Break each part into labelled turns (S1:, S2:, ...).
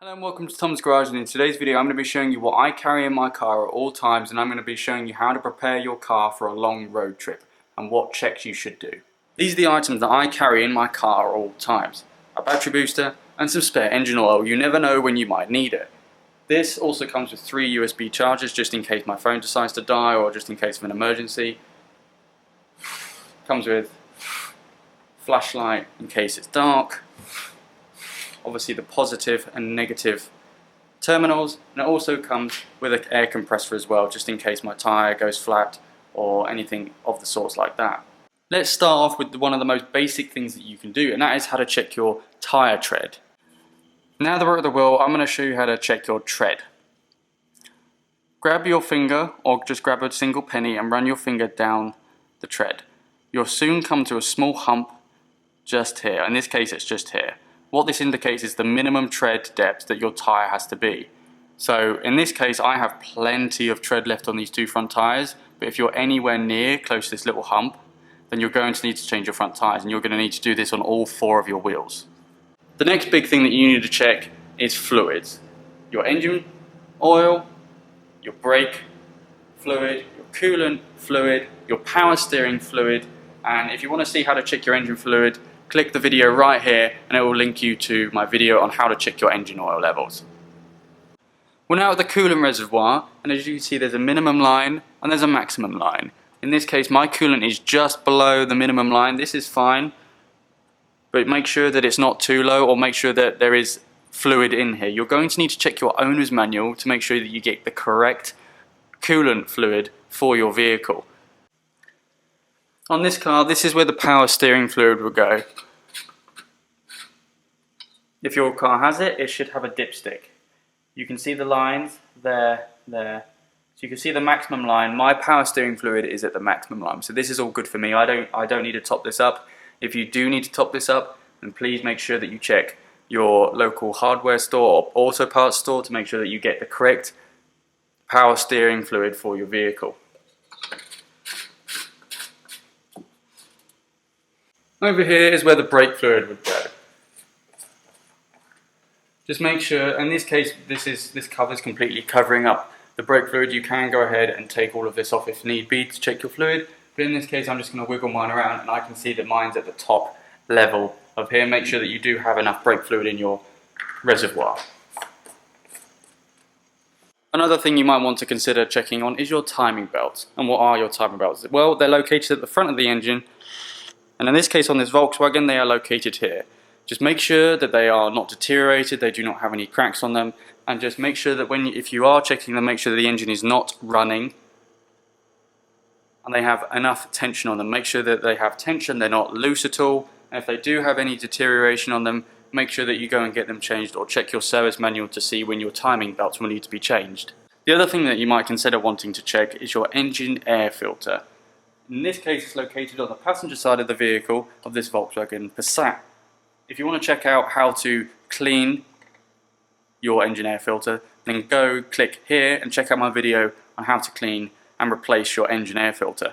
S1: Hello and welcome to Tom's Garage, and in today's video I'm going to be showing you what I carry in my car at all times, and I'm going to be showing you how to prepare your car for a long road trip and what checks you should do. These are the items that I carry in my car at all times: a battery booster and some spare engine oil. You never know when you might need it. This also comes with 3 USB chargers just in case my phone decides to die or just in case of an emergency. Comes with flashlight in case it's dark. Obviously the positive and negative terminals, and it also comes with an air compressor as well, just in case my tyre goes flat or anything of the sorts like that. Let's start off with one of the most basic things that you can do, and that is how to check your tyre tread. Now that we're at the wheel, I'm going to show you how to check your tread. Grab your finger, or just grab a single penny and run your finger down the tread. You'll soon come to a small hump just here. In this case it's just here. What this indicates is the minimum tread depth that your tyre has to be. So in this case I have plenty of tread left on these two front tyres, but if you're anywhere near close to this little hump, then you're going to need to change your front tyres, and you're going to need to do this on all 4 of your wheels. The next big thing that you need to check is fluids. Your engine oil, your brake fluid, your coolant fluid, your power steering fluid, and if you want to see how to check your engine fluid, click the video right here and it will link you to my video on how to check your engine oil levels. We're now at the coolant reservoir, and as you can see there's a minimum line and there's a maximum line. In this case my coolant is just below the minimum line. This is fine, but make sure that it's not too low, or make sure that there is fluid in here. You're going to need to check your owner's manual to make sure that you get the correct coolant fluid for your vehicle. On this car, this is where the power steering fluid will go. If your car has it, it should have a dipstick. You can see the lines there. So you can see the maximum line. My power steering fluid is at the maximum line, so this is all good for me. I don't need to top this up. If you do need to top this up, then please make sure that you check your local hardware store or auto parts store to make sure that you get the correct power steering fluid for your vehicle. Over here is where the brake fluid would go. Just make sure, in this case, this cover is completely covering up the brake fluid. You can go ahead and take all of this off if need be to check your fluid, but in this case I'm just going to wiggle mine around and I can see that mine's at the top level of here. Make sure that you do have enough brake fluid in your reservoir. Another thing you might want to consider checking on is your timing belts. And what are your timing belts? Well, they're located at the front of the engine, and in this case on this Volkswagen they are located here. Just make sure that they are not deteriorated, they do not have any cracks on them, and just make sure that if you are checking them, make sure that the engine is not running and they have enough tension on them. Make sure that they have tension, they're not loose at all, and if they do have any deterioration on them, make sure that you go and get them changed, or check your service manual to see when your timing belts will need to be changed. The other thing that you might consider wanting to check is your engine air filter. In this case it's located on the passenger side of the vehicle of this Volkswagen Passat. If you want to check out how to clean your engine air filter, then go click here and check out my video on how to clean and replace your engine air filter.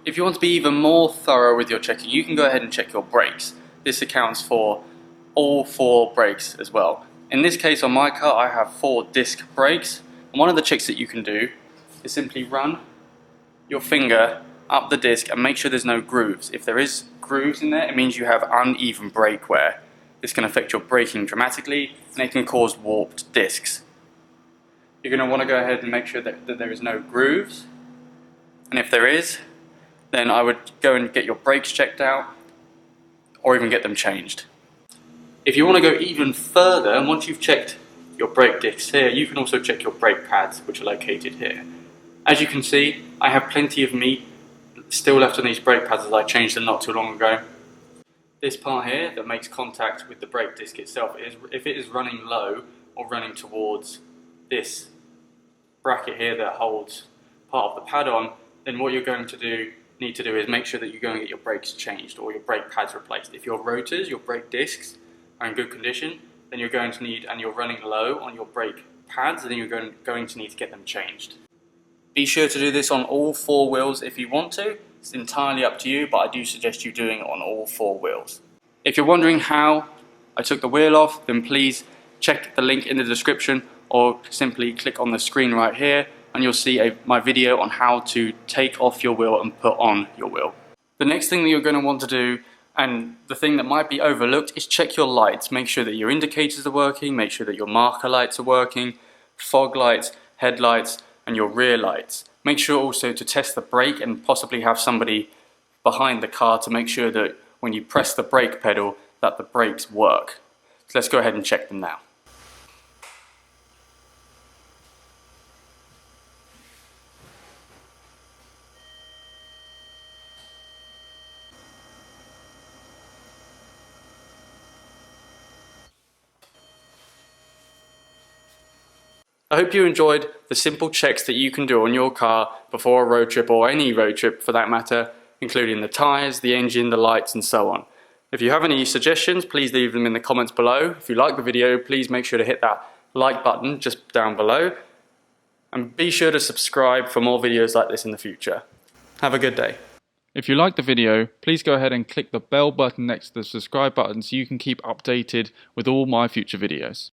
S1: If you want to be even more thorough with your checking, you can go ahead and check your brakes. This accounts for all 4 brakes as well. In this case on my car I have 4 disc brakes, and one of the checks that you can do is simply run your finger up the disc and make sure there's no grooves. If there is grooves in there, it means you have uneven brake wear. This can affect your braking dramatically, and it can cause warped discs. You're going to want to go ahead and make sure that there is no grooves, and if there is, then I would go and get your brakes checked out or even get them changed. If you want to go even further, and once you've checked your brake discs here, you can also check your brake pads, which are located here. As you can see, I have plenty of meat still left on these brake pads as I changed them not too long ago. This part here that makes contact with the brake disc itself, if it is running low or running towards this bracket here that holds part of the pad on, then what you're going to need to do is make sure that you go and get your brakes changed or your brake pads replaced. If your rotors, your brake discs are in good condition, then you're going to need, and you're running low on your brake pads, then you're going to need to get them changed. Be sure to do this on all 4 wheels if you want to. It's entirely up to you, but I do suggest you doing it on all 4 wheels. If you're wondering how I took the wheel off, then please check the link in the description or simply click on the screen right here and you'll see my video on how to take off your wheel and put on your wheel. The next thing that you're going to want to do, and the thing that might be overlooked, is check your lights. Make sure that your indicators are working, make sure that your marker lights are working, fog lights, headlights and your rear lights. Make sure also to test the brake and possibly have somebody behind the car to make sure that when you press the brake pedal that the brakes work. So let's go ahead and check them now. I hope you enjoyed the simple checks that you can do on your car before a road trip, or any road trip for that matter, including the tyres, the engine, the lights and so on. If you have any suggestions, please leave them in the comments below. If you like the video, please make sure to hit that like button just down below. And be sure to subscribe for more videos like this in the future. Have a good day. If you like the video, please go ahead and click the bell button next to the subscribe button so you can keep updated with all my future videos.